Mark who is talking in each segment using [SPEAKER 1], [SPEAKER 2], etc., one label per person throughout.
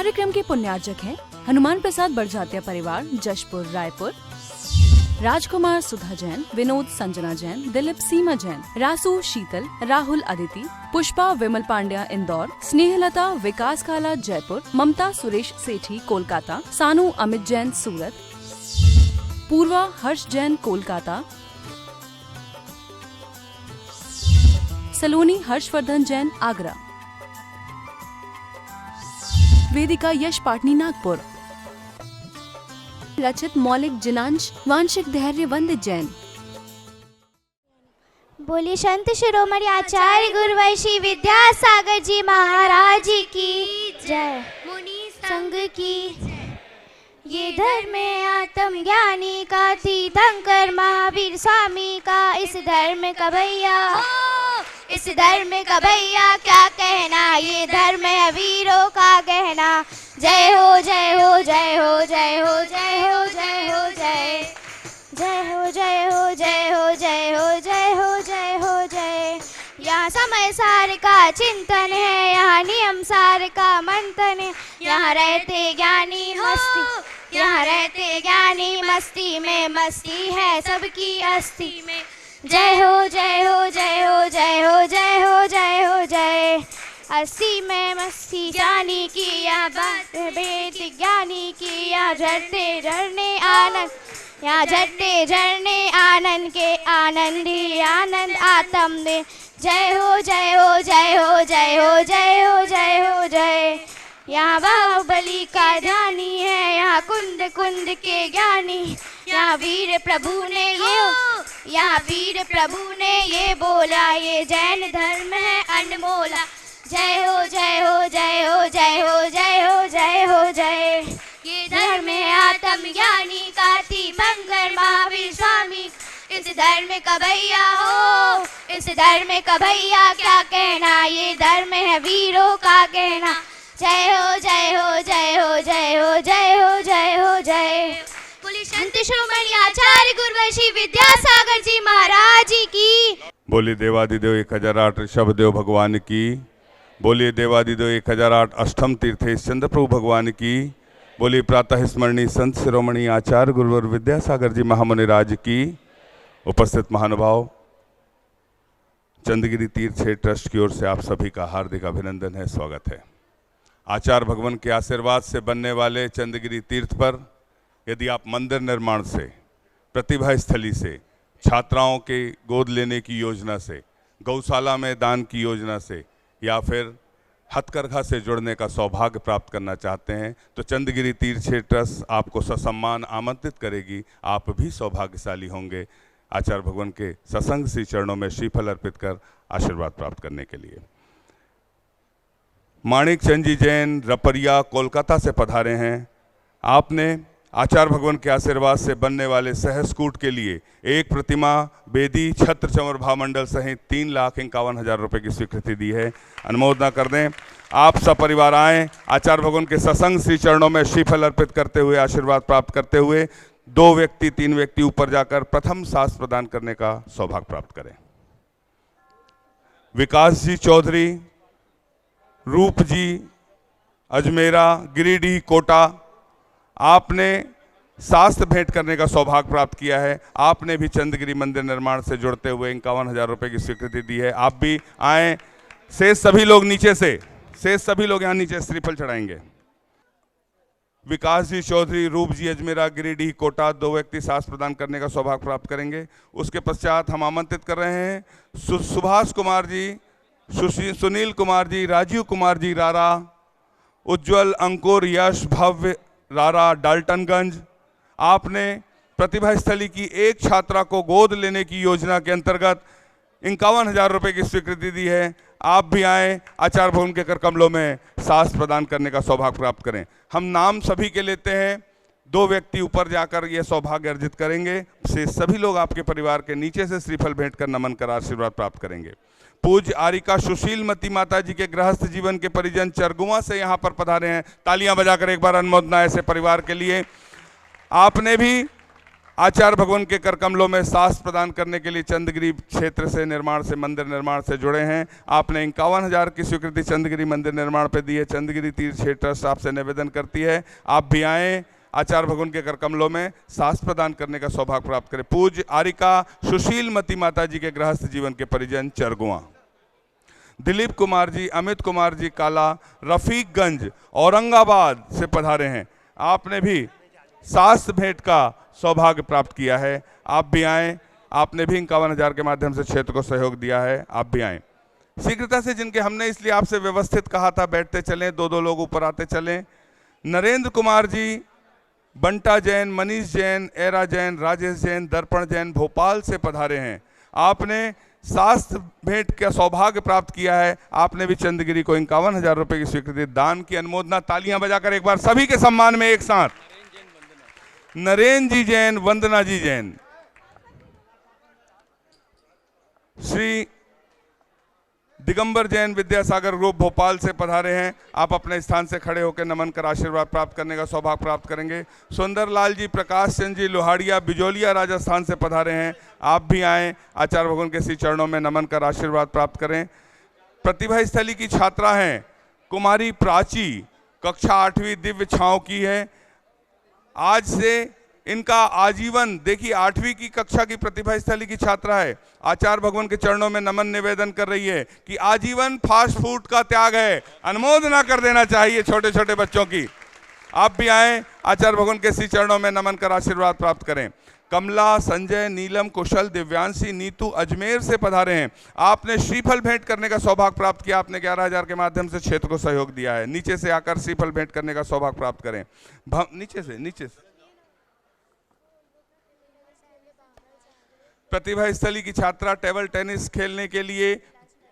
[SPEAKER 1] कार्यक्रम के पुण्यार्चक हैं हनुमान प्रसाद बड़जात्या परिवार, जशपुर, रायपुर। राजकुमार सुधा जैन, विनोद संजना जैन, दिलीप सीमा जैन, रासू शीतल, राहुल अदिति, पुष्पा विमल पांड्या इंदौर, स्नेहलता विकास काला जयपुर, ममता सुरेश सेठी कोलकाता, सानू अमित जैन सूरत, पूर्वा हर्ष जैन कोलकाता, सलोनी हर्षवर्धन जैन आगरा, वेदिका यश पाटनी नागपुर, रचित मौलिक जिनांश वांशिक धैर्य वंदित जैन।
[SPEAKER 2] बोली संत शिरोमणि आचार्य गुरुवंशी विद्यासागर जी महाराज की जय, मुनि संघ की। ये धर्म है आत्म ज्ञानी का, तीर्थंकर महावीर स्वामी का, इस धर्म का भैया, इस धर्म का भैया क्या कहना, ये धर्म है वीरों का गहना। जय हो जय हो जय हो जय हो जय हो जय हो जय, जय हो जय हो जय हो जय हो जय हो जय हो जय। यहाँ समय सार का चिंतन है, यहाँ नियम सार का मंथन है, यहाँ रहते ज्ञानी मस्ती, यहाँ रहते ज्ञानी मस्ती में, मस्ती है सबकी अस्थि में। जय हो जय हो जय हो जय हो जय हो जय हो जय। अस्सी में मस्ती ज्ञानी की, यहाँ बात वेद ज्ञानी की, यहाँ झरते झरने आनंद, यहाँ झरते झरने आनंद के, आनंद ही आनंद आत्म दे। जय हो जय हो जय हो जय हो जय हो जय हो जय। यहाँ बाहुबली का ध्यानी है, यहाँ कुंद कुंद के ज्ञानी, यहाँ वीर प्रभु ने यहाँ वीर प्रभु ने ये बोला, ये जैन धर्म है अनमोला। जय हो जय हो जय हो जय हो जय हो जय हो जय। ये धर्म है आत्म ज्ञानी का, तीर्थंकर महावीर स्वामी, इस धर्म का भैया हो, इस धर्म का भैया क्या कहना, ये धर्म है वीरों का कहना। जय हो जय हो जय हो जय हो जय हो जय हो जय। बोली संत शिरोमणि आचार्य गुरुवंशी विद्यासागर जी महाराज की।
[SPEAKER 3] बोली देवादिदेव 1008 ऋषभदेव भगवान की। बोलिए देवादिदेव 1008 अष्टम तीर्थेश चंद्र प्रभु भगवान की। बोलिए प्रातः स्मरणीय संत शिरोमणि आचार्य गुरुवर विद्यासागर जी महामुनि राज की। उपस्थित महानुभाव, चंदगिरी तीर्थ क्षेत्र ट्रस्ट की ओर से आप सभी का हार्दिक अभिनंदन है, स्वागत है। आचार्य भगवान के आशीर्वाद से बनने वाले चंदगिरी तीर्थ पर यदि आप मंदिर निर्माण से, प्रतिभा स्थली से, छात्राओं के गोद लेने की योजना से, गौशाला में दान की योजना से, या फिर हथकरघा से जुड़ने का सौभाग्य प्राप्त करना चाहते हैं तो चंदगिरी तीर्थ क्षेत्र ट्रस्ट आपको ससम्मान आमंत्रित करेगी। आप भी सौभाग्यशाली होंगे आचार्य भगवान के सत्संग श्री चरणों में श्रीफल अर्पित कर आशीर्वाद प्राप्त करने के लिए। माणिक चंद जी जैन रपरिया कोलकाता से पधारे हैं। आपने आचार्य भगवान के आशीर्वाद से बनने वाले सहस्कूट के लिए एक प्रतिमा, बेदी, छत्र चंवर भामंडल सहित 3,51,000 रुपये की स्वीकृति दी है। अनुमोदना कर दें। आप सपरिवार आएँ, आचार्य भगवान के सत्संग श्री चरणों में श्रीफल अर्पित करते हुए, आशीर्वाद प्राप्त करते हुए 2 व्यक्ति 3 व्यक्ति ऊपर जाकर प्रथम शास्त्र प्रदान करने का सौभाग्य प्राप्त करें। विकास जी चौधरी, रूप जी अजमेरा, गिरिडीह, कोटा, आपने शास्त्र भेंट करने का सौभाग्य प्राप्त किया है। आपने भी चंदगिरी मंदिर निर्माण से जुड़ते हुए 51,000 रुपये की स्वीकृति दी है। आप भी आएँ। शेष सभी लोग नीचे से, शेष सभी लोग यहाँ नीचे श्रीफल चढ़ाएंगे। विकास जी चौधरी, रूप जी अजमेरा, गिरिडीह, कोटा, 2 व्यक्ति शास्त्र प्रदान करने का सौभाग्य प्राप्त करेंगे। उसके पश्चात हम आमंत्रित कर रहे हैं सुभाष कुमार जी, सुनील कुमार जी, राजीव कुमार जी रारा, उज्जवल, अंकुर, यश, भव्य रारा, डाल्टनगंज। आपने प्रतिभा स्थली की एक छात्रा को गोद लेने की योजना के अंतर्गत 51,000 रुपये की स्वीकृति दी है। आप भी आएँ, आचार्य भवन के कर कमलों में शास्त्र प्रदान करने का सौभाग्य प्राप्त करें। हम नाम सभी के लेते हैं, 2 व्यक्ति ऊपर जाकर ये सौभाग्य अर्जित करेंगे। से सभी लोग आपके परिवार के नीचे से श्रीफल भेंट कर नमन कर आशीर्वाद प्राप्त करेंगे। पूज्य आरिका सुशील मती माता जी के गृहस्थ जीवन के परिजन चरगुआ से यहाँ पर पधारे हैं। तालियां बजाकर एक बार अनुमोदना ऐसे परिवार के लिए। आपने भी आचार्य भगवान के कर कमलों में साहस प्रदान करने के लिए चंदगिरी क्षेत्र से निर्माण से मंदिर निर्माण से जुड़े हैं। आपने 51,000 की स्वीकृति चंदगिरी मंदिर निर्माण पे दी है। चंदगिरी तीर्थ क्षेत्र ट्रस्ट आपसे निवेदन करती है आप भी आएँ, आचार्य भगवान के कर कमलों में साहस प्रदान करने का सौभाग्य प्राप्त करें। पूज्य आरिका सुशील मती माता जी के गृहस्थ जीवन के परिजन चरगुआ। दिलीप कुमार जी, अमित कुमार जी काला रफीकगंज औरंगाबाद से पधारे हैं। आपने भी शास्त्र भेंट का सौभाग्य प्राप्त किया है। आप भी आएँ, आपने भी 51,000 के माध्यम से क्षेत्र को सहयोग दिया है। आप भी आएँ शीघ्रता से, जिनके हमने इसलिए आपसे व्यवस्थित कहा था बैठते चलें, 2-2 लोग ऊपर आते चलें। नरेंद्र कुमार जी, बंटा जैन, मनीष जैन, एरा जैन, राजेश जैन, दर्पण जैन भोपाल से पधारे हैं। आपने शास्त्र भेंट का सौभाग्य प्राप्त किया है। आपने भी चंदगिरी को 51,000 रुपये की स्वीकृति दान की अनुमोदना। तालियां बजाकर एक बार सभी के सम्मान में एक साथ। नरेंद्र जी जैन, वंदना जी जैन, श्री दिगंबर जैन विद्यासागर ग्रुप भोपाल से पधारे हैं। आप अपने स्थान से खड़े होकर नमन कर आशीर्वाद प्राप्त करने का सौभाग्य प्राप्त करेंगे। सुंदरलाल जी, प्रकाश चंद जी लोहाड़िया बिजोलिया राजस्थान से पधारे हैं। आप भी आएँ, आचार्य भगवान के श्री चरणों में नमन कर आशीर्वाद प्राप्त करें। प्रतिभा स्थली की छात्रा हैं कुमारी प्राची, कक्षा 8वीं दिव्य छाँव की है। आज से इनका आजीवन, देखिए 8वीं की कक्षा की प्रतिभा स्थली की छात्रा है, आचार्य भगवान के चरणों में नमन निवेदन कर रही है कि आजीवन फास्ट फूड का त्याग है। अनुमोदना कर देना चाहिए छोटे छोटे बच्चों की। आप भी आएँ, आचार्य भगवान के श्री चरणों में नमन कर आशीर्वाद प्राप्त करें। कमला, संजय, नीलम, कुशल, दिव्यांशी, नीतू अजमेर से पधारे हैं। आपने श्रीफल भेंट करने का सौभाग्य प्राप्त किया। आपने 11,000 के माध्यम से क्षेत्र को सहयोग दिया है। नीचे से आकर श्रीफल भेंट करने का सौभाग्य प्राप्त करें। नीचे से प्रतिभा स्थली की छात्रा टेबल टेनिस खेलने के लिए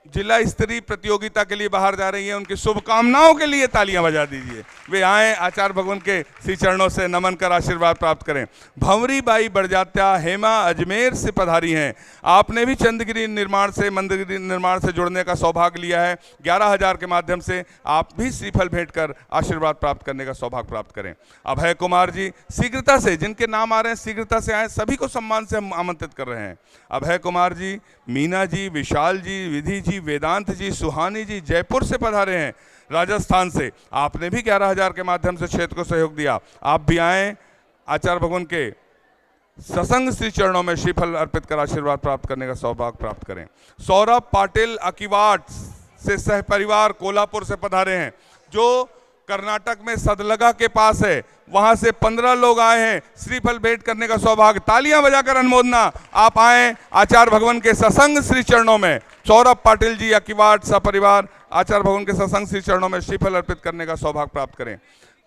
[SPEAKER 3] जिला स्तरीय प्रतियोगिता के लिए बाहर जा रही है। उनकी शुभकामनाओं के लिए तालियां बजा दीजिए। वे आए, आचार्य भगवान के श्री चरणों से नमन कर आशीर्वाद प्राप्त करें। भंवरी बाई बड़जात्या हेमा अजमेर से पधारी हैं। आपने भी चंदगिरी निर्माण से मंदिर निर्माण से जुड़ने का सौभाग्य लिया है। 11,000 के माध्यम से आप भी श्रीफल भेंट कर आशीर्वाद प्राप्त करने का सौभाग्य प्राप्त करें। अभय कुमार जी, शीघ्रता से, जिनके नाम आ रहे हैं शीघ्रता से आए, सभी को सम्मान से हम आमंत्रित कर रहे हैं। अभय कुमार जी, मीना जी, विशाल जी, विधि जी, वेदांत जी, सुहानी जी जयपुर से पधारे हैं राजस्थान से। आपने भी 11,000 के माध्यम से क्षेत्र को सहयोग दिया। आप भी आएँ, आचार्य भगवान के ससंग श्री चरणों में श्रीफल अर्पित कर आशीर्वाद प्राप्त करने का सौभाग्य प्राप्त करें। सौरभ पाटिल अकीवाट से सहपरिवार कोल्हापुर से पधारे हैं, जो कर्नाटक में सदलगा के पास है। वहां से 15 लोग आए हैं श्रीफल भेंट करने का सौभाग्य। तालियां बजाकर अनुमोदना। आप आए, आचार्य भगवान के ससंग श्री चरणों में सौरभ पाटिल जी अकीवाट सपरिवार आचार्य भगवान के ससंग श्री चरणों में श्रीफल अर्पित करने का सौभाग्य प्राप्त करें।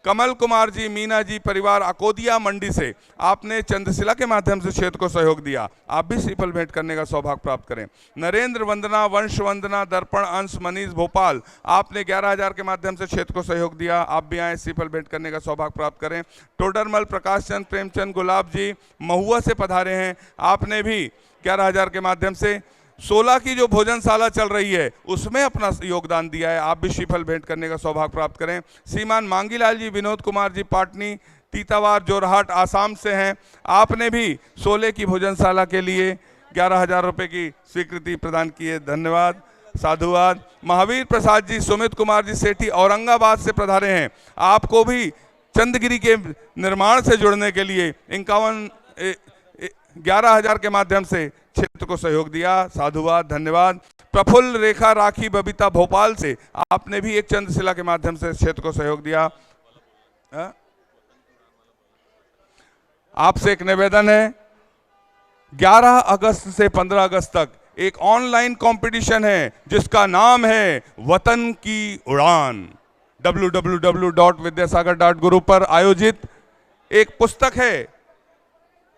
[SPEAKER 3] कमल कुमार जी, मीना जी परिवार अकोदिया मंडी से, आपने चंद्रशिला के माध्यम से क्षेत्र को सहयोग दिया। आप भी श्रीफल भेंट करने का सौभाग्य प्राप्त करें। नरेंद्र वंदना, वंश वंदना, दर्पण अंश, मनीष भोपाल, आपने 11,000 के माध्यम से क्षेत्र को सहयोग दिया। आप भी आए, श्रीफल भेंट करने का सौभाग्य प्राप्त करें। टोडरमल प्रकाश चंद, प्रेमचंद गुलाब जी महुआ से पधारे हैं। आपने भी 11,000 के माध्यम से 16 की जो भोजनशाला चल रही है उसमें अपना योगदान दिया है। आप भी श्रीफल भेंट करने का सौभाग्य प्राप्त करें। श्रीमान मांगीलाल जी, विनोद कुमार जी पाटनी तीतावार जोरहाट आसाम से हैं। आपने भी 16 की भोजनशाला के लिए 11,000 रुपये की स्वीकृति प्रदान की है। धन्यवाद, साधुवाद। महावीर प्रसाद जी, सुमित कुमार जी सेठी औरंगाबाद से पधारे हैं। आपको भी चंदगिरी के निर्माण से जुड़ने के लिए 11,000 के माध्यम से क्षेत्र को सहयोग दिया। साधुवाद, धन्यवाद। प्रफुल्ल रेखा राखी बबीता भोपाल से, आपने भी एक चंद्रशिला के माध्यम से क्षेत्र को सहयोग दिया। आपसे एक निवेदन है, 11 अगस्त से 15 अगस्त तक एक ऑनलाइन कंपटीशन है जिसका नाम है वतन की उड़ान। www.vidyasagar.guru पर आयोजित एक पुस्तक है।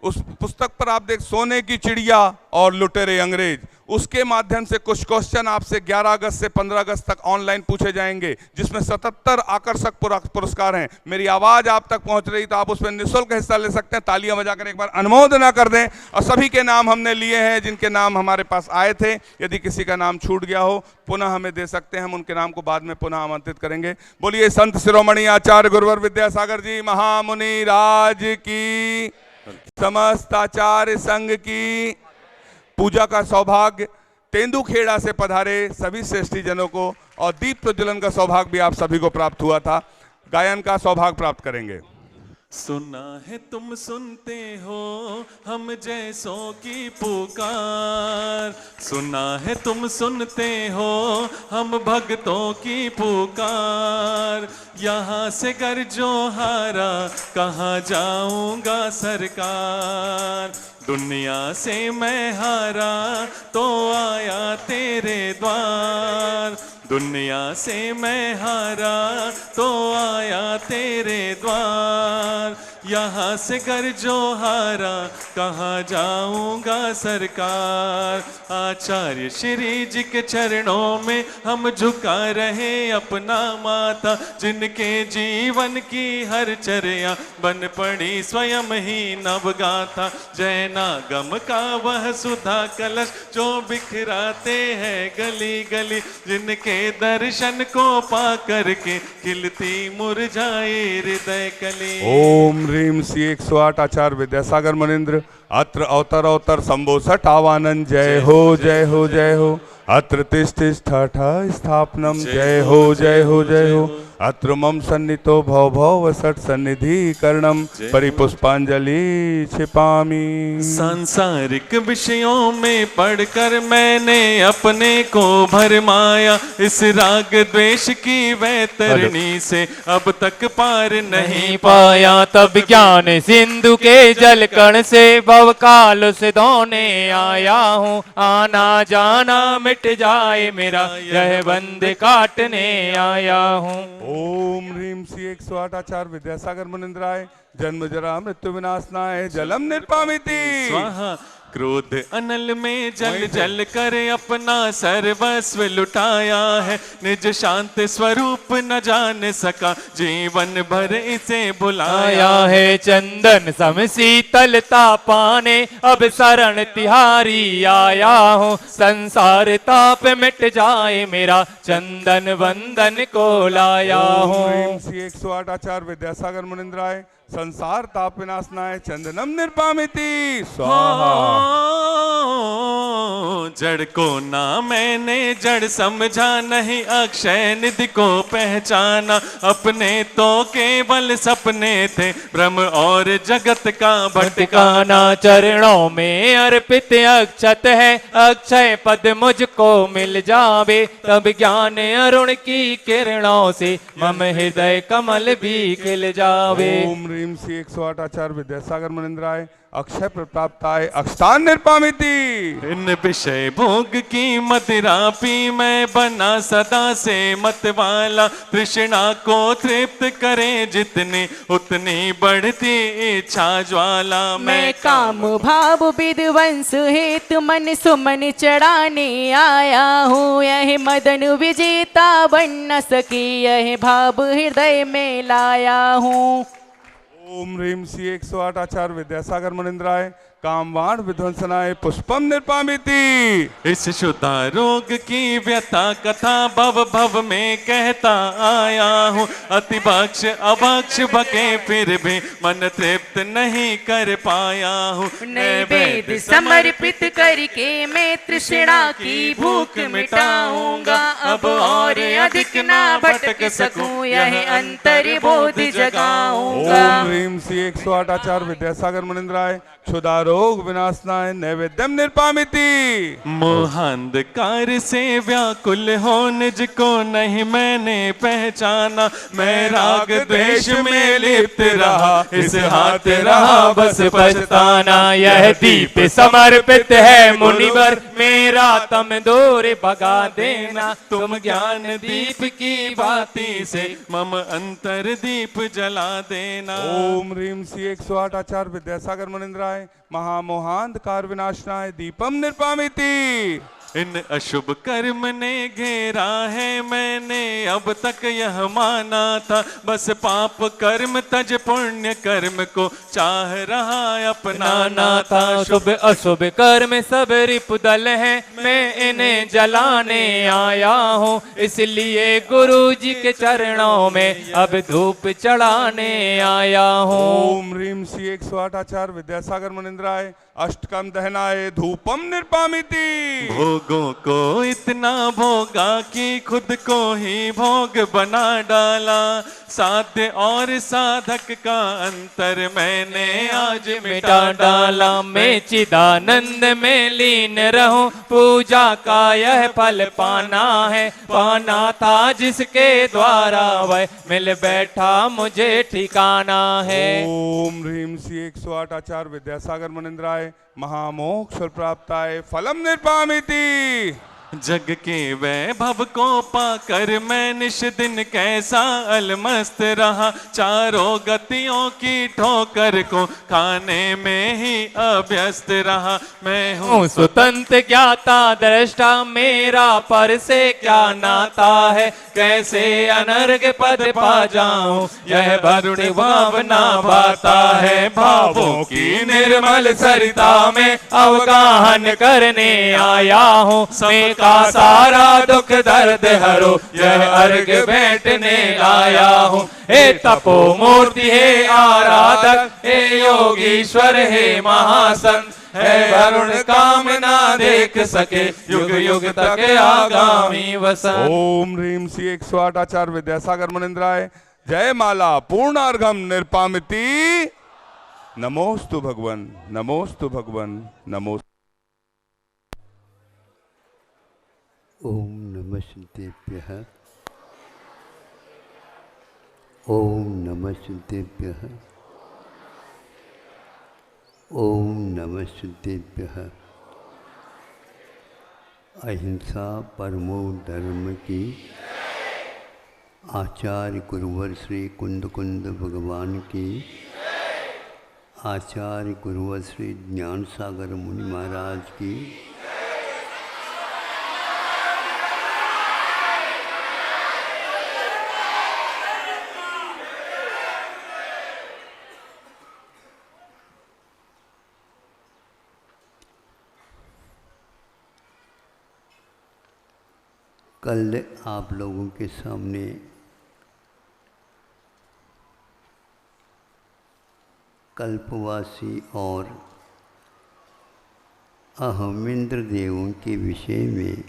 [SPEAKER 3] उस पुस्तक पर आप देख, सोने की चिड़िया और लुटेरे अंग्रेज, उसके माध्यम से कुछ क्वेश्चन आपसे 11 अगस्त से 15 अगस्त तक ऑनलाइन पूछे जाएंगे, जिसमें 77 आकर्षक पुरस्कार हैं। मेरी आवाज आप तक पहुंच रही तो आप उसमें निःशुल्क हिस्सा ले सकते हैं। तालियां बजाकर एक बार अनुमोदना कर दें। और सभी के नाम हमने लिए हैं जिनके नाम हमारे पास आए थे। यदि किसी का नाम छूट गया हो पुनः हमें दे सकते हैं, हम उनके नाम को बाद में पुनः आमंत्रित करेंगे। बोलिए संत शिरोमणि आचार्य गुरुवर विद्यासागर जी महामुनि राज की। समस्त आचार्य संघ की पूजा का सौभाग्य तेंदुखेड़ा से पधारे सभी श्रेष्ठी जनों को और दीप प्रज्वलन का सौभाग्य भी आप सभी को प्राप्त हुआ था। गायन का सौभाग्य प्राप्त करेंगे।
[SPEAKER 4] सुना है तुम सुनते हो हम जैसों की पुकार, सुना है तुम सुनते हो हम भक्तों की पुकार। यहाँ से कर जो हारा कहाँ जाऊंगा सरकार, दुनिया से मैं हारा तो आया तेरे द्वार, दुनिया से मैं हारा तो आया तेरे द्वार। यहाँ से कर जो हारा कहाँ जाऊंगा सरकार। आचार्य श्री जी के चरणों में हम झुका रहे अपना माथा, जिनके जीवन की हर चर्या बन पड़ी स्वयं ही नवगाथा। जैनागम का वह सुधा कलश जो बिखराते हैं गली गली, जिनके दर्शन को पा करके खिलती मुरझाई हृदय कली।
[SPEAKER 3] ओम ह्रीम श्री 108 आचार्य विद्यासागर मुनीन्द्र अत्र अवतर अवतर शंभो सठ आवानंद। जय हो जय हो जय हो। अत्र तिष्ठ स्थापनम। जय हो जय हो जय हो। अत्र मम सन्नितो भव भव सठ सन्निधि करणम परिपुष्पांजलि छिपामी।
[SPEAKER 4] सांसारिक विषयों में पढ़कर मैंने अपने को भरमाया, इस राग द्वेष की वैतरणी से अब तक पार नहीं
[SPEAKER 5] पाया। तब ज्ञान सिंधु के जल कण से भव काल से धोने आया हूँ। आना जाना मिट जाए मेरा यह बंद काटने आया हूँ।
[SPEAKER 3] ओम ह्रीम श्री 108 आचार्य विद्यासागर मुनीन्द्राय जन्म जरा मृत्यु विनाशनाय जलम निर्पामिति
[SPEAKER 4] स्वाहा। क्रोध अनल में जल जल कर अपना सर्वस्व लुटाया है, निज शांत स्वरूप न जान सका जीवन भर इसे बुलाया
[SPEAKER 5] है। चंदन सम शीतलता पाने अब शरण तिहारी आया हूँ। संसार ताप मिट जाए मेरा चंदन वंदन को लाया हूँ।
[SPEAKER 3] ओम श्री 108 आचार्य विद्यासागर मुनीन्द्राय संसार ताप विनाशनाय चंदनम निर्पामिति स्वाहा।
[SPEAKER 4] जड़ को ना मैंने जड़ समझा, नहीं अक्षय निधि को पहचाना। अपने तो केवल सपने थे भ्रम और जगत का भटकाना।
[SPEAKER 5] चरणों में अर्पित अक्षत है, अक्षय पद मुझको मिल जावे। तब ज्ञान अरुण की किरणों से मम हृदय कमल भी खिल जावे।
[SPEAKER 3] ओम ह्रीम श्री 108 आचार्य विद्यासागर मुनीन्द्राय अक्षय प्राप्ताय अक्षतान निर्पामिति।
[SPEAKER 4] इन विषय भोग की मदिरा पी मैं बना सदा से मतवाला। तृष्णा को तृप्त करे जितनी उतनी बढ़ती इच्छा ज्वाला।
[SPEAKER 5] मैं काम भाव विध्वंस हेतु मन सुमन चढ़ाने आया हूँ। यह मदन विजेता बन न सकी, यह भाव हृदय में लाया हूँ।
[SPEAKER 3] ओम ह्रीम श्री 108 आचार्य विद्यासागर मुनीन्द्राय कामवाण विध्वंसनाय पुष्पम निर्पामिति।
[SPEAKER 4] इस शुद्धा रोग की व्यथा कथा भव भव में कहता आया हूँ। अति बख्श अभक्ष बके फिर भी मन तृप्त नहीं कर पाया हूँ।
[SPEAKER 5] नैवेद्य समर्पित करके मैं तृष्णा की भूख मिटाऊंगा। अब और अधिक ना भटक सकूं, यह अंतर बोध जगाऊंगा।
[SPEAKER 3] ओम ह्रीम श्री 108 आचार्य विद्यासागर मुनीन्द्राय क्षुधा रोग विनाशनाय नैवेद्यम निर्पामिति।
[SPEAKER 4] मोहांधकार से व्याकुल हो निज को नहीं मैंने पहचाना। मैं राग द्वेष में लिप्त रहा, इस हाथ रहा बस पछताना।
[SPEAKER 5] यह दीप समर्पित है मुनिवर, मेरा तम दूर भगा देना।
[SPEAKER 4] तुम ज्ञान दीप की बाती से मम अंतर दीप जला देना।
[SPEAKER 3] ओम ह्रीम श्री 108 आचार्य विद्यासागर मुनीन्द्राय महामोहांधकार विनाशनाय दीपम निर्पामिति।
[SPEAKER 4] इन अशुभ कर्म ने घेरा है, मैंने अब तक यह माना था। बस पाप कर्म तज पुण्य कर्म को चाह रहा अपनाना था।
[SPEAKER 5] शुभ अशुभ कर्म सब रिपुदल है, मैं इन्हें जलाने आया हूँ। इसलिए गुरु जी के चरणों में अब धूप चढ़ाने आया हूँ।
[SPEAKER 3] ओम ह्रीम श्री 108 आचार्य विद्यासागर मुनिंद्राय अष्टकम दहनाय धूपम निर्पामिति।
[SPEAKER 4] भोगों को इतना भोगा कि खुद को ही भोग बना डाला। साध्य और साधक का अंतर मैंने आज मिटा डाला।
[SPEAKER 5] मैं चिदानंद में लीन रहूं, पूजा का यह फल पाना है। पाना था जिसके द्वारा वह मिल बैठा मुझे ठिकाना है।
[SPEAKER 3] ओम ह्रीम श्री 108 आचार्य विद्यासागर मुनिंद्राय महामोक्ष प्राप्ताय फलम निर्पामिति।
[SPEAKER 4] जग के वैभव को पाकर मैं निश दिन कैसा अलमस्त रहा। चारों गतियों की ठोकर को खाने में ही अभ्यस्त रहा। मैं हूँ
[SPEAKER 5] स्वतंत्र ज्ञाता दृष्टा, मेरा पर से क्या नाता है। कैसे अनर्घ पद पा जाऊं, यह भक्ति भावना पाता है। भावों की निर्मल सरिता में अवगाहन करने आया हूँ। का सारा दुख दर्द हरो, यह अर्घ बैठने लाया हूँ। हे तपो मूर्ति हे आराधक, हे योगीश्वर हे महासंत, है वरुण कामना देख सके युग युग तक आगामी वसन।
[SPEAKER 3] ओम ह्रीम श्री 108 आचार्य विद्यासागर मुनिंद्राय जय माला पूर्णार्घम निर्पामिति। नमोस्तु भगवन, नमोस्तु भगवन, नमोस्तु।
[SPEAKER 6] ओम नमः शिवाय। ओम नमः शिवाय। ओम नमः शिवाय। अहिंसा परमो धर्म की। आचार्य गुरुवर श्री कुंद कुंद भगवान की। आचार्य गुरुवर श्री ज्ञान सागर मुनि महाराज की। कल आप लोगों के सामने कल्पवासी और अहमिंद्र देवों के विषय में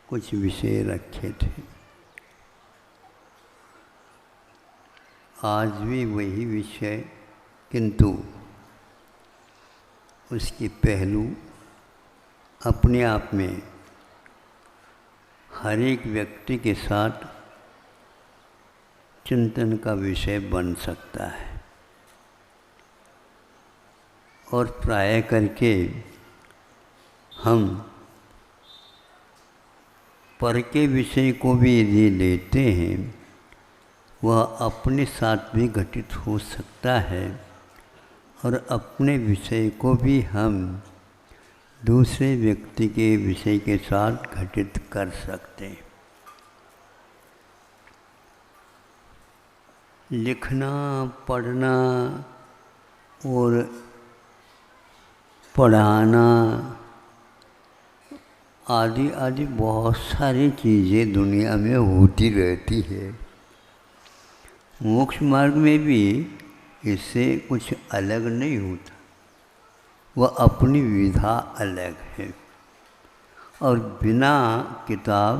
[SPEAKER 6] कुछ विषय रखे थे। आज भी वही विषय, किंतु उसके पहलू अपने आप में हर एक व्यक्ति के साथ चिंतन का विषय बन सकता है। और प्राय करके हम पर के विषय को भी यदि लेते हैं, वह अपने साथ भी घटित हो सकता है और अपने विषय को भी हम दूसरे व्यक्ति के विषय के साथ घटित कर सकते हैं। लिखना, पढ़ना और पढ़ाना आदि आदि बहुत सारी चीज़ें दुनिया में होती रहती है। मोक्ष मार्ग में भी इससे कुछ अलग नहीं होता, वह अपनी विधा अलग है। और बिना किताब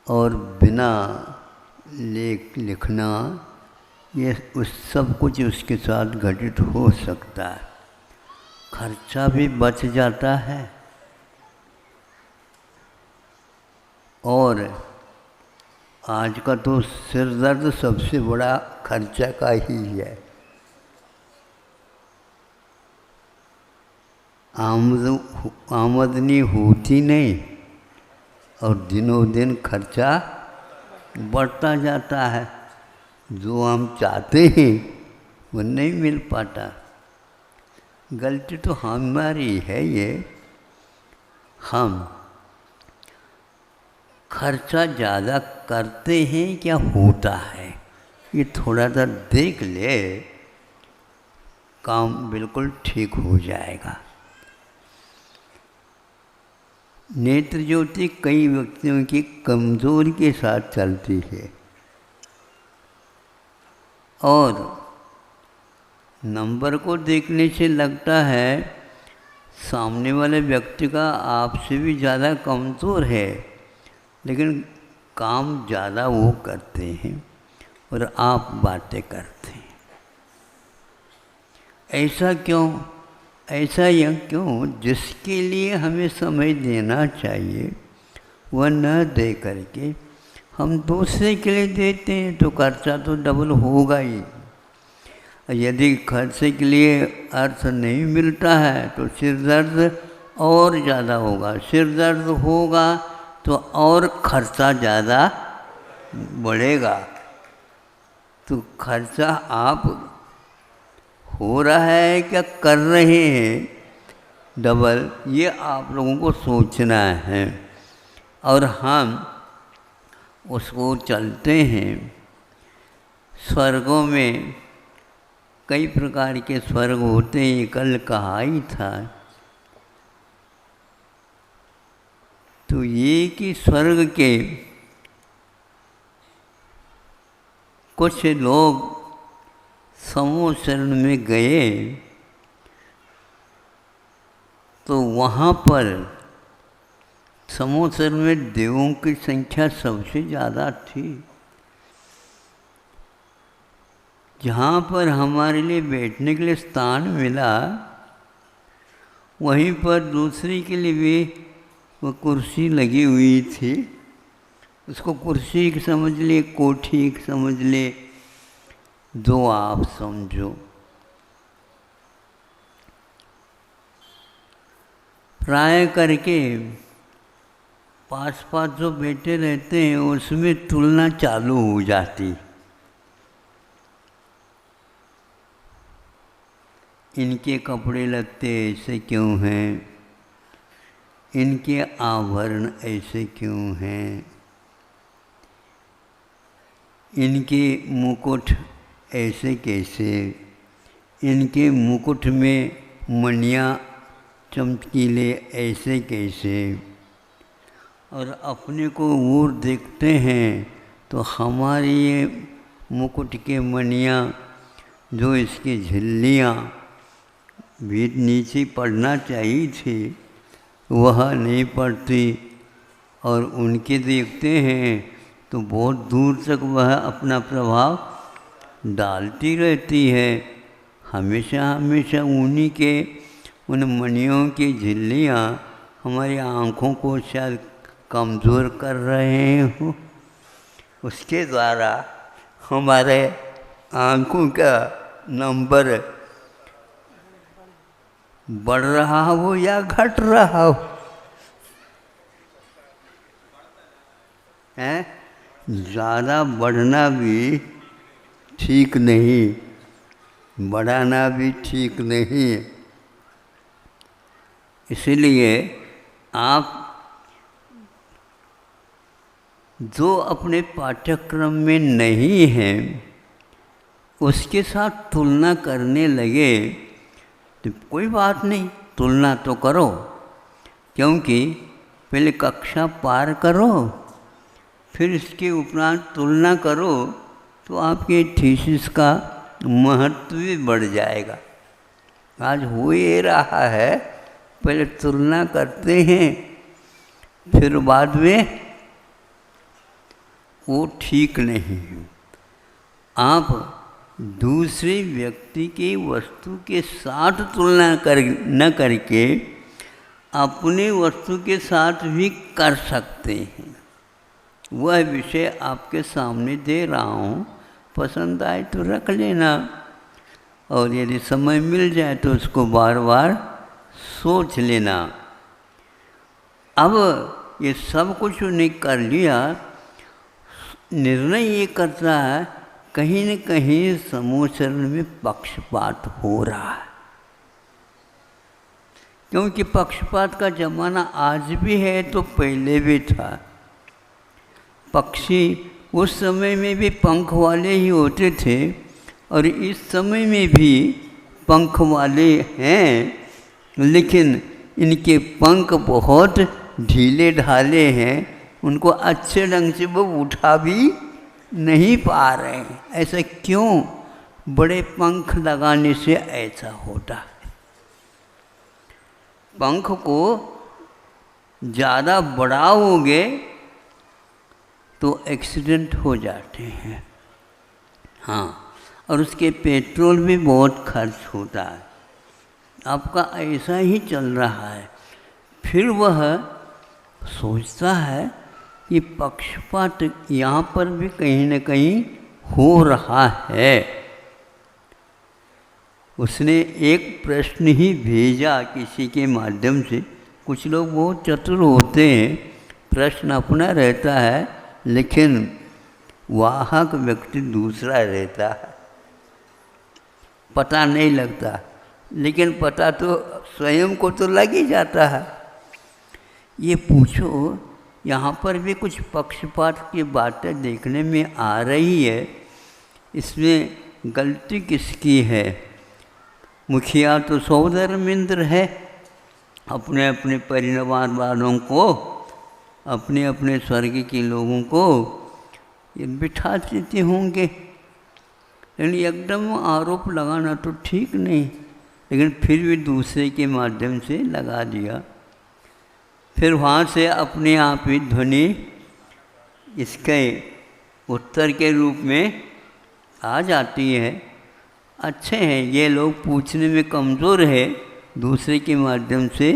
[SPEAKER 6] और बिना लिखना ये उस सब कुछ उसके साथ घटित हो सकता है। खर्चा भी बच जाता है और आज का तो सिर दर्द सबसे बड़ा खर्चा का ही है। आमदनी होती नहीं और दिनों दिन खर्चा बढ़ता जाता है। जो हम चाहते हैं वो नहीं मिल पाता। गलती तो हमारी है। ये हम खर्चा ज़्यादा करते हैं क्या होता है, ये थोड़ा सा देख ले, काम बिल्कुल ठीक हो जाएगा। नेत्र ज्योति कई व्यक्तियों की कमजोरी के साथ चलती है और नंबर को देखने से लगता है सामने वाले व्यक्ति का आपसे भी ज़्यादा कमज़ोर है, लेकिन काम ज़्यादा वो करते हैं और आप बातें करते हैं। ऐसा क्यों? ऐसा यह क्यों? जिसके लिए हमें समय देना चाहिए वह न दे करके हम दूसरे के लिए देते हैं तो खर्चा तो डबल होगा ही। यदि खर्चे के लिए अर्थ नहीं मिलता है तो सिर दर्द और ज़्यादा होगा, सिर दर्द होगा तो और खर्चा ज़्यादा बढ़ेगा। तो खर्चा आप हो रहा है क्या कर रहे हैं डबल, ये आप लोगों को सोचना है। और हम उसको चलते हैं। स्वर्गों में कई प्रकार के स्वर्ग होते हैं, कल कहा ही था। तो ये कि स्वर्ग के कुछ लोग समूह शरण में गए तो वहाँ पर समूह शरण में देवों की संख्या सबसे ज़्यादा थी। जहाँ पर हमारे लिए बैठने के लिए स्थान मिला वहीं पर दूसरी के लिए भी वो कुर्सी लगी हुई थी। उसको कुर्सी समझ ले, कोठी समझ ले, जो आप समझो। प्राय करके पास पास जो बैठे रहते हैं उसमें तुलना चालू हो जाती। इनके कपड़े लत्ते ऐसे क्यों हैं, इनके आभरण ऐसे क्यों हैं, इनके मुकुट ऐसे कैसे, इनके मुकुट में मणियाँ चमकीले ऐसे कैसे। और अपने को और देखते हैं तो हमारी ये मुकुट के मणियाँ जो इसकी झिल्लियाँ भी नीचे पड़ना चाहिए थी वह नहीं पड़ती, और उनके देखते हैं तो बहुत दूर तक वह अपना प्रभाव डालती रहती है। हमेशा हमेशा उन्हीं के उन मणियों की झिल्लियाँ हमारी आँखों को शायद कमज़ोर कर रहे हो, उसके द्वारा हमारे आँखों का नंबर बढ़ रहा हो या घट रहा हो, हैं? ज़्यादा बढ़ना भी ठीक नहीं, बढ़ाना भी ठीक नहीं। इसलिए आप जो अपने पाठ्यक्रम में नहीं हैं उसके साथ तुलना करने लगे तो कोई बात नहीं, तुलना तो करो, क्योंकि पहले कक्षा पार करो फिर इसके उपरांत तुलना करो तो आपके थीसिस का महत्व भी बढ़ जाएगा। आज हो ही रहा है, पहले तुलना करते हैं फिर बाद में वो ठीक नहीं है। आप दूसरे व्यक्ति की वस्तु के साथ तुलना न करके अपने वस्तु के साथ भी कर सकते हैं। वह विषय आपके सामने दे रहा हूँ, पसंद आए तो रख लेना, और यदि समय मिल जाए तो उसको बार बार सोच लेना। अब ये सब कुछ उन्हें कर लिया, निर्णय ये करता है कहीं न कहीं समूह चरण में पक्षपात हो रहा है। क्योंकि पक्षपात का जमाना आज भी है तो पहले भी था। पक्षी उस समय में भी पंख वाले ही होते थे और इस समय में भी पंख वाले हैं, लेकिन इनके पंख बहुत ढीले ढाले हैं, उनको अच्छे ढंग से वो उठा भी नहीं पा रहे हैं। ऐसा क्यों? बड़े पंख लगाने से ऐसा होता है। पंख को ज़्यादा बढ़ाओगे तो एक्सीडेंट हो जाते हैं। हाँ, और उसके पेट्रोल भी बहुत खर्च होता है। आपका ऐसा ही चल रहा है। फिर वह सोचता है कि पक्षपात यहाँ पर भी कहीं न कहीं हो रहा है। उसने एक प्रश्न ही भेजा किसी के माध्यम से। कुछ लोग बहुत चतुर होते हैं, प्रश्न अपना रहता है लेकिन वाहक व्यक्ति दूसरा रहता है। पता नहीं लगता, लेकिन पता तो स्वयं को तो लग ही जाता है। ये पूछो, यहाँ पर भी कुछ पक्षपात की बातें देखने में आ रही है। इसमें गलती किसकी है? मुखिया तो सौधर्मेंद्र है, अपने अपने परिवार वालों को, अपने अपने स्वर्ग के लोगों को ये बिठा देते होंगे। लेकिन एकदम आरोप लगाना तो ठीक नहीं, लेकिन फिर भी दूसरे के माध्यम से लगा दिया। फिर वहाँ से अपने आप ही ध्वनि इसके उत्तर के रूप में आ जाती है। अच्छे हैं ये लोग, पूछने में कमज़ोर है, दूसरे के माध्यम से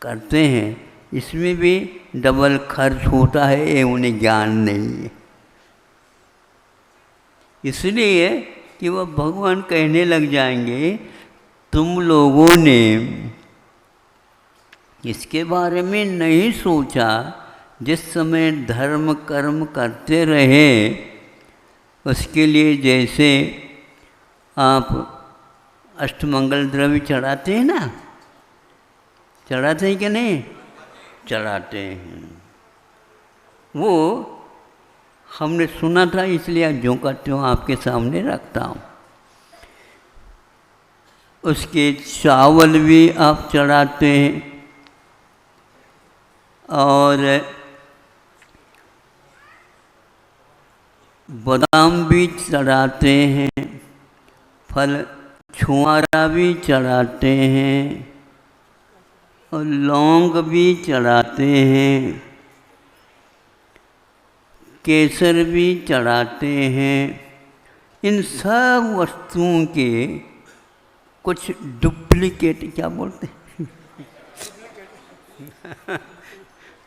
[SPEAKER 6] करते हैं। इसमें भी डबल खर्च होता है, ये उन्हें ज्ञान नहीं है। इसलिए कि वह भगवान कहने लग जाएंगे, तुम लोगों ने इसके बारे में नहीं सोचा। जिस समय धर्म कर्म करते रहे, उसके लिए जैसे आप अष्टमंगल द्रव्य चढ़ाते हैं ना, चढ़ाते हैं कि नहीं? चढ़ाते हैं। वो हमने सुना था, इसलिए जो करते हो आपके सामने रखता हूँ। उसके चावल भी आप चढ़ाते हैं और बादाम भी चढ़ाते हैं, फल छुआरा भी चढ़ाते हैं और लौंग भी चढ़ाते हैं, केसर भी चढ़ाते हैं। इन सब वस्तुओं के कुछ डुप्लीकेट, क्या बोलते हैं,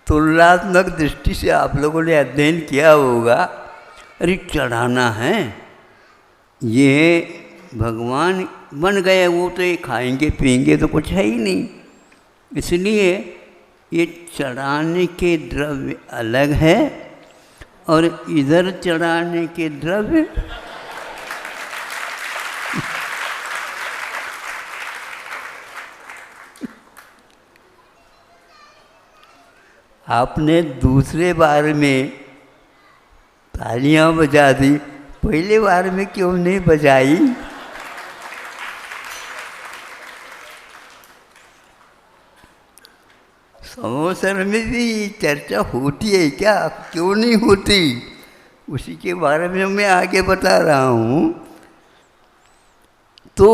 [SPEAKER 6] तुलनात्मक दृष्टि से आप लोगों ने अध्ययन किया होगा। अरे चढ़ाना है, ये भगवान बन गए, वो तो ये खाएंगे पिएंगे तो कुछ है ही नहीं। इसलिए ये चढ़ाने के द्रव्य अलग है और इधर चढ़ाने के द्रव्य आपने दूसरे बार में तालियां बजा दी, पहले बार में क्यों नहीं बजाई? समोसर में भी चर्चा होती है क्या? क्यों नहीं होती? उसी के बारे में मैं आगे बता रहा हूँ। तो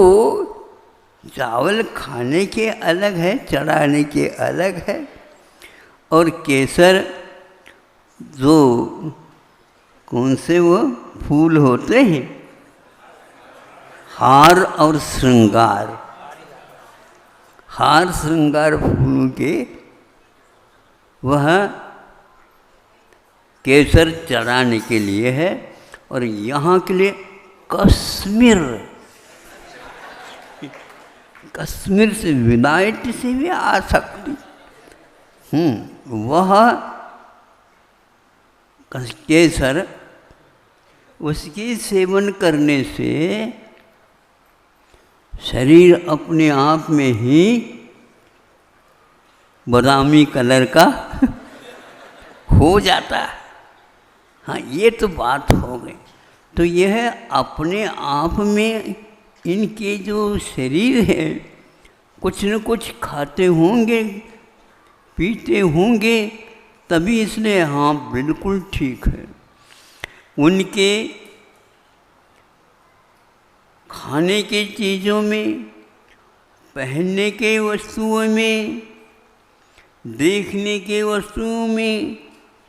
[SPEAKER 6] चावल खाने के अलग है, चढ़ाने के अलग है। और केसर जो कौन से वो फूल होते हैं, हार और श्रृंगार, हार श्रृंगार फूलों के वह केसर चढ़ाने के लिए है। और यहाँ के लिए कश्मीर, कश्मीर से विलायत से भी आ सकती, वह केसर, उसकी सेवन करने से शरीर अपने आप में ही बादामी कलर का हो जाता है। हाँ, ये तो बात हो गई। तो यह अपने आप में इनके जो शरीर है कुछ न कुछ खाते होंगे, पीते होंगे, तभी इसलिए हाँ बिल्कुल ठीक है। उनके खाने की चीज़ों में, पहनने के वस्तुओं में, देखने के वस्तुओं में,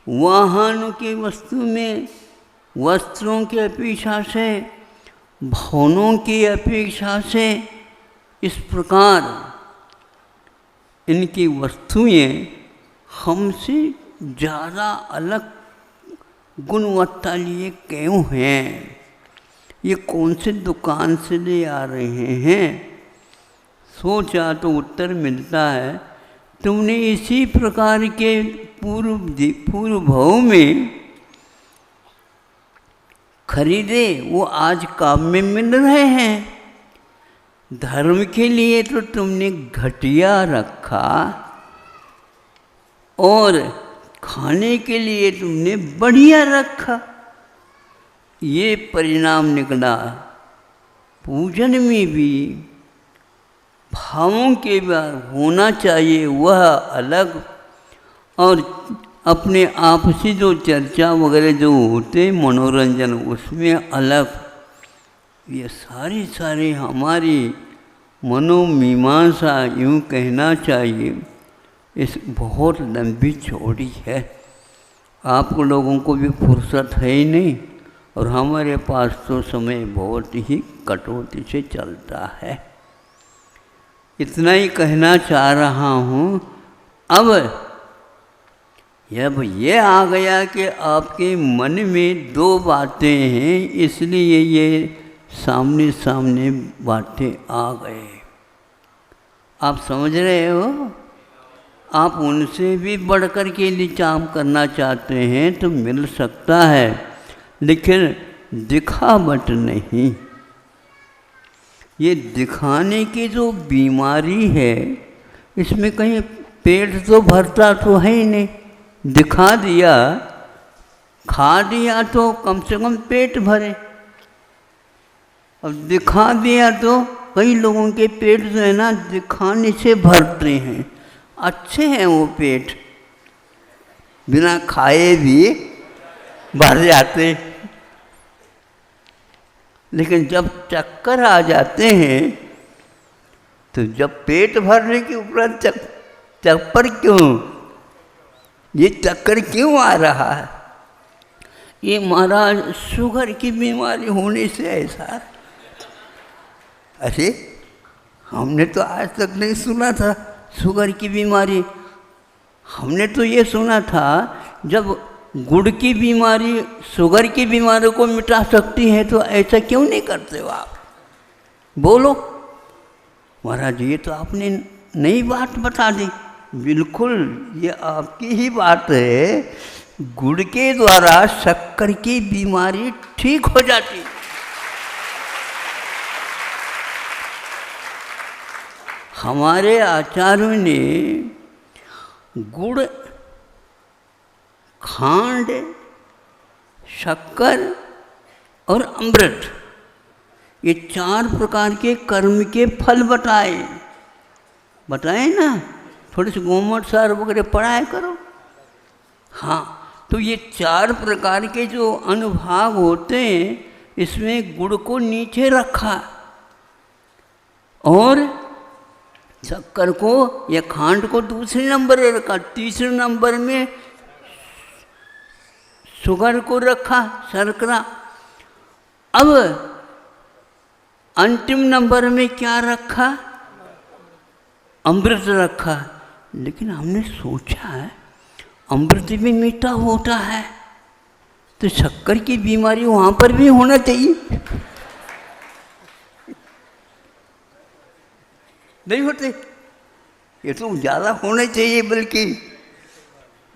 [SPEAKER 6] वाहनों के वस्तु में, वस्त्रों की अपेक्षा से, भवनों की अपेक्षा से इस प्रकार इनकी वस्तुएं हमसे ज़्यादा अलग गुणवत्ता लिए क्यों हैं? ये कौन से दुकान से ले आ रहे हैं? सोचा तो उत्तर मिलता है, तुमने इसी प्रकार के पूर्व भाव में खरीदे, वो आज काम में मिल रहे हैं। धर्म के लिए तो तुमने घटिया रखा और खाने के लिए तुमने बढ़िया रखा। ये परिणाम निकला। पूजन में भी भावों के बार होना चाहिए वह अलग, और अपने आपसी जो चर्चा वगैरह जो होते मनोरंजन उसमें अलग। ये सारी हमारी मनोमीमांसा यूँ कहना चाहिए इस बहुत लंबी चौड़ी है। आप लोगों को भी फुर्सत है ही नहीं, और हमारे पास तो समय बहुत ही कटौती से चलता है। इतना ही कहना चाह रहा हूँ। अब जब ये आ गया कि आपके मन में दो बातें हैं, इसलिए ये सामने सामने बातें आ गए। आप समझ रहे हो? आप उनसे भी बढ़कर के लिए काम करना चाहते हैं तो मिल सकता है, लेकिन दिखावट नहीं। ये दिखाने की जो बीमारी है, इसमें कहीं पेट तो भरता तो है ही नहीं। दिखा दिया, खा दिया तो कम से कम पेट भरे, और दिखा दिया तो कई लोगों के पेट जो है ना दिखाने से भरते हैं। अच्छे हैं वो पेट, बिना खाए भी भर जाते, लेकिन जब चक्कर आ जाते हैं तो जब पेट भरने के उपरांत चक्कर क्यों, ये चक्कर क्यों आ रहा है? ये महाराज शुगर की बीमारी होने से ऐसा। अरे हमने तो आज तक नहीं सुना था शुगर की बीमारी। हमने तो ये सुना था जब गुड़ की बीमारी शुगर की बीमारी को मिटा सकती है तो ऐसा क्यों नहीं करते हो आप? बोलो महाराज, ये तो आपने नई बात बता दी। बिल्कुल ये आपकी ही बात है। गुड़ के द्वारा शक्कर की बीमारी ठीक हो जाती। हमारे आचार्यों ने गुड़, खांड, शक्कर और अमृत, ये 4 प्रकार के कर्म के फल बताए ना। थोड़े से गोमट सार वगैरह पढ़ाया करो। हाँ, तो ये 4 प्रकार के जो अनुभाग होते हैं, इसमें गुड़ को नीचे रखा और शक्कर को या खांड को दूसरे नंबर पर रखा, तीसरे नंबर में शुगर को रखा, शर्करा। अब अंतिम नंबर में क्या रखा? अमृत रखा। लेकिन हमने सोचा है अमृत भी मीठा होता है, तो शक्कर की बीमारी वहाँ पर भी होना चाहिए। नहीं होते, ये तो ज़्यादा होना चाहिए, बल्कि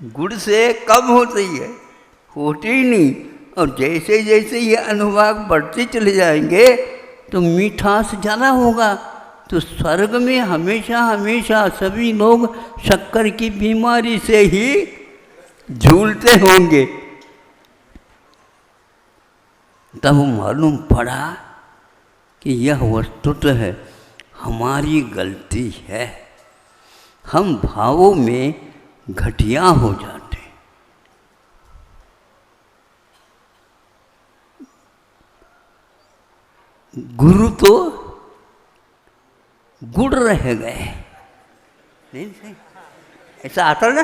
[SPEAKER 6] गुड़ से कम होती है, होती ही नहीं। और जैसे जैसे ये अनुभाग बढ़ते चले जाएंगे तो मीठास ज़्यादा होगा, तो स्वर्ग में हमेशा हमेशा सभी लोग शक्कर की बीमारी से ही झूलते होंगे। तब मालूम पड़ा कि यह वस्तुतः है हमारी गलती है, हम भावों में घटिया हो जाते हैं। गुरु तो गुड़ रह गए, नहीं ऐसा आता ना,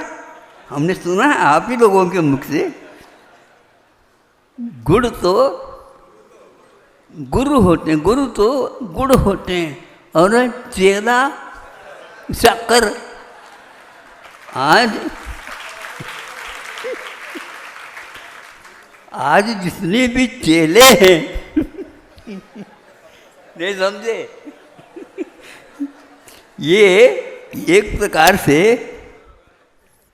[SPEAKER 6] हमने सुना है आप ही लोगों के मुख से। गुड़ तो गुरु होते हैं, गुरु तो गुड़ होते हैं और चेला शक्कर। आज जितने भी चेले हैं नहीं समझे, ये एक प्रकार से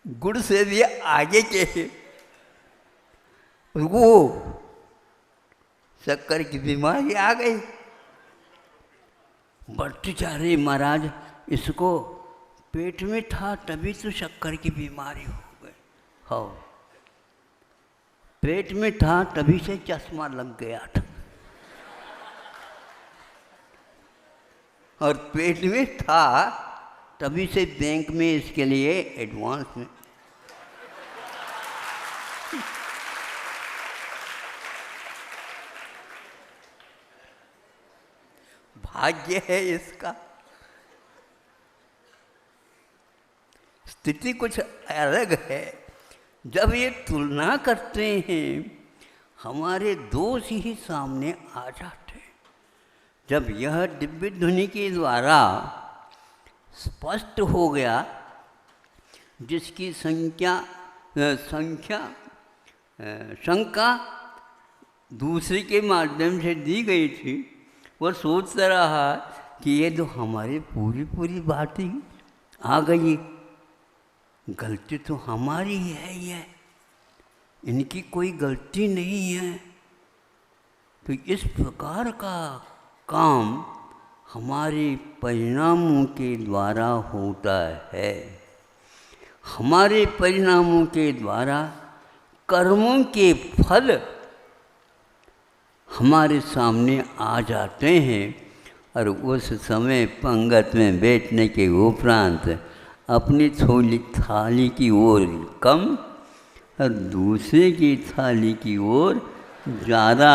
[SPEAKER 6] गुड़ से भी आगे के वो शक्कर की बीमारी आ गई। बढ़ती जा रही महाराज, इसको पेट में था तभी तो शक्कर की बीमारी हो गई। हाँ, पेट में था तभी से चश्मा लग गया था, और पेट में था तभी से बैंक में इसके लिए एडवांस में भाग्य है इसका। स्थिति कुछ अलग है। जब ये तुलना करते हैं हमारे दोष ही सामने आ जाते हैं। जब यह दिव्य ध्वनि के द्वारा स्पष्ट हो गया, जिसकी शंका दूसरे के माध्यम से दी गई थी, वह सोचता रहा कि ये तो हमारी पूरी बात ही आ गई, गलती तो हमारी है, ये इनकी कोई गलती नहीं है। तो इस प्रकार का काम हमारे परिणामों के द्वारा होता है। हमारे परिणामों के द्वारा कर्मों के फल हमारे सामने आ जाते हैं, और उस समय पंगत में बैठने के उपरांत अपनी थाली की ओर कम और दूसरे की थाली की ओर ज़्यादा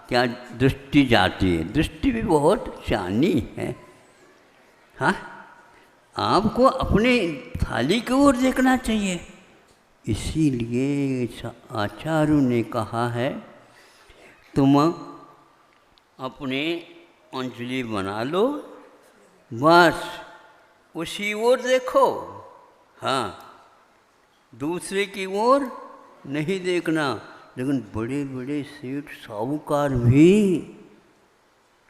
[SPEAKER 6] क्या दृष्टि जाती है। दृष्टि भी बहुत चानी है। हाँ, आपको अपने थाली की ओर देखना चाहिए। इसीलिए आचार्यों ने कहा है, तुम अपने अंजलि बना लो, बस उसी ओर देखो। हाँ, दूसरे की ओर नहीं देखना। लेकिन बड़े बड़े सेठ साहूकार भी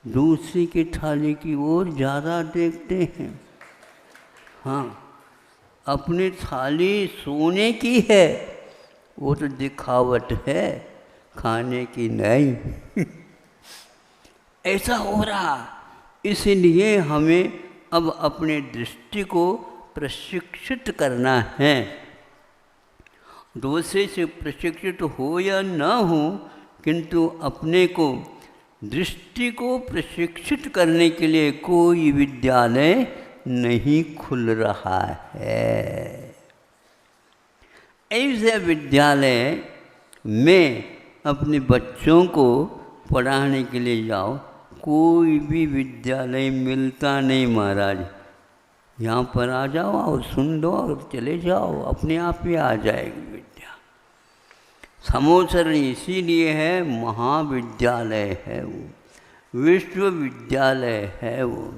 [SPEAKER 6] दूसरे की थाली की ओर ज़्यादा देखते हैं। हाँ, अपनी थाली सोने की है, वो तो दिखावट है, खाने की नहीं। ऐसा हो रहा। इसलिए हमें अब अपने दृष्टि को प्रशिक्षित करना है। दूसरे से प्रशिक्षित हो या न हो, किंतु अपने को दृष्टि को प्रशिक्षित करने के लिए कोई विद्यालय नहीं खुल रहा है। ऐसे विद्यालय में अपने बच्चों को पढ़ाने के लिए जाओ, कोई भी विद्यालय मिलता नहीं महाराज। यहाँ पर आ जाओ और सुन लो और चले जाओ, अपने आप ही आ जाएगी विद्या। समोसरण इसीलिए है, महाविद्यालय है वो, विश्वविद्यालय है वो।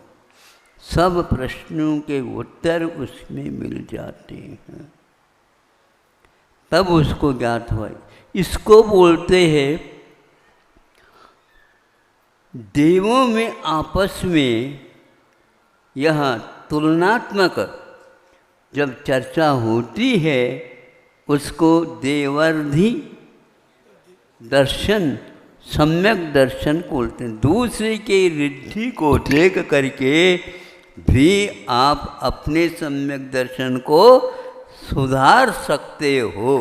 [SPEAKER 6] सब प्रश्नों के उत्तर उसमें मिल जाते हैं, तब उसको ज्ञात हुआ। इसको बोलते हैं देवों में आपस में यह तुलनात्मक जब चर्चा होती है, उसको देवर्धि दर्शन सम्यक दर्शन को बोलते हैं। दूसरे के रिद्धि को देख करके भी आप अपने सम्यक दर्शन को सुधार सकते हो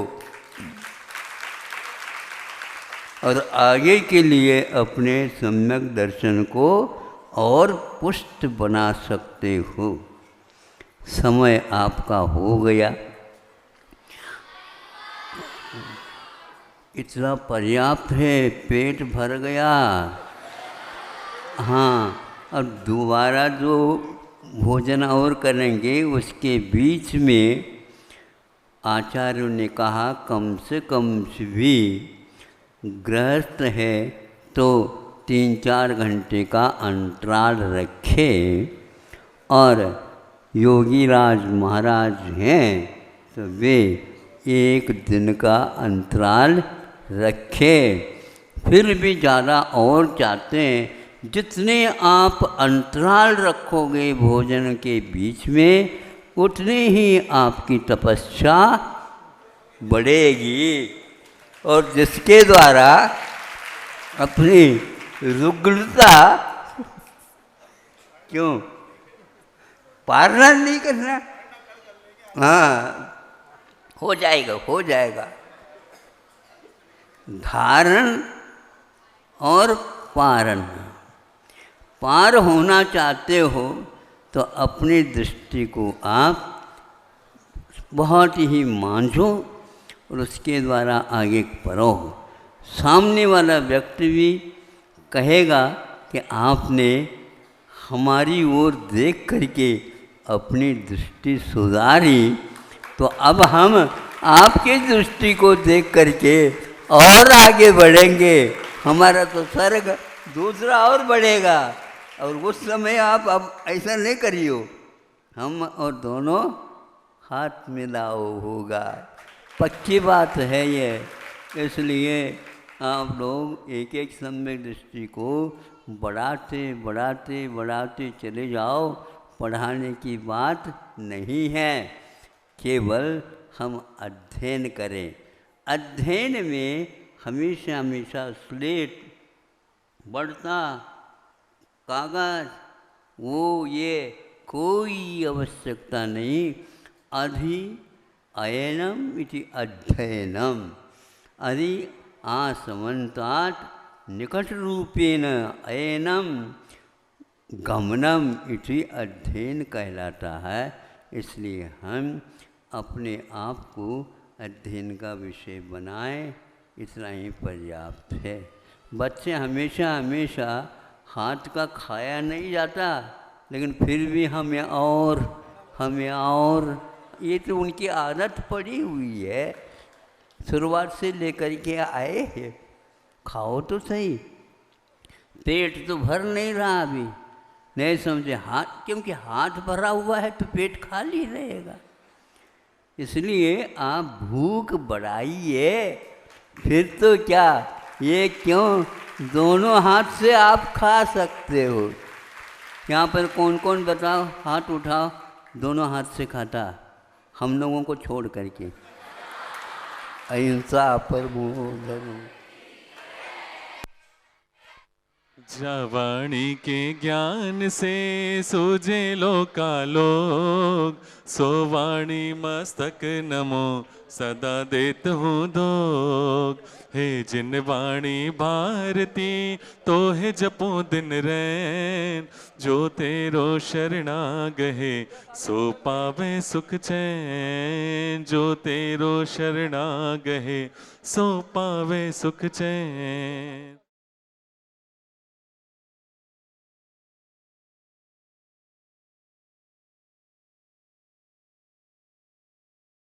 [SPEAKER 6] और आगे के लिए अपने सम्यक दर्शन को और पुष्ट बना सकते हो। समय आपका हो गया, इतना पर्याप्त है, पेट भर गया। हाँ, अब दोबारा जो भोजन और करेंगे उसके बीच में आचार्यों ने कहा कम से कम भी गृहस्थ है तो 3-4 घंटे का अंतराल रखे और योगीराज महाराज हैं तो वे 1 दिन का अंतराल रखे। फिर भी ज़्यादा और चाहते हैं, जितने आप अंतराल रखोगे भोजन के बीच में उतनी ही आपकी तपस्या बढ़ेगी और जिसके द्वारा अपनी रुग्णता क्यों पालना नहीं करना, हाँ हो जाएगा, हो जाएगा। धारण और पारण, पार होना चाहते हो तो अपनी दृष्टि को आप बहुत ही मांझो और उसके द्वारा आगे बढ़ो। सामने वाला व्यक्ति भी कहेगा कि आपने हमारी ओर देख करके अपनी दृष्टि सुधारी, तो अब हम आपकी दृष्टि को देख करके और आगे बढ़ेंगे, हमारा तो स्वर्ग दूसरा और बढ़ेगा। और उस समय आप अब ऐसा नहीं करियो, हम और दोनों हाथ मिलाओ होगा, पक्की बात है ये। इसलिए आप लोग एक एक सम्यक दृष्टि को बढ़ाते बढ़ाते बढ़ाते चले जाओ। पढ़ाने की बात नहीं है, केवल हम अध्ययन करें। अध्ययन में हमेशा हमेशा स्लेट, बढ़ता कागज, वो ये कोई आवश्यकता नहीं। अधि अयनम इति अध्ययनम, अधि आसमन्तात् निकट रूपेण अयनम गमनम इति अध्ययन कहलाता है। इसलिए हम अपने आप को अध्ययन का विषय बनाएं, इतना ही पर्याप्त है। बच्चे हमेशा हमेशा हाथ का खाया नहीं जाता, लेकिन फिर भी हमें और ये तो उनकी आदत पड़ी हुई है, शुरुआत से लेकर के आए हैं। खाओ तो सही, पेट तो भर नहीं रहा अभी, नहीं समझे हाथ, क्योंकि हाथ भरा हुआ है तो पेट खाली रहेगा। इसलिए आप भूख बढ़ाइए, फिर तो क्या, ये क्यों, दोनों हाथ से आप खा सकते हो। यहाँ पर कौन कौन बताओ, हाथ उठाओ, दोनों हाथ से खाता, हम लोगों को छोड़ करके। अहिंसा परमो धर्मः।
[SPEAKER 4] जवाणी के ज्ञान से सूझे लोकालोक, सोवाणी मस्तक नमो सदा देत हूँ दोग। हे जिन वाणी भारती तो है जपो दिन रैन, जो तेरो शरणा गहे सो पावे सुख चैन, जो तेरो शरणा गहे सो पावे सुख चैन।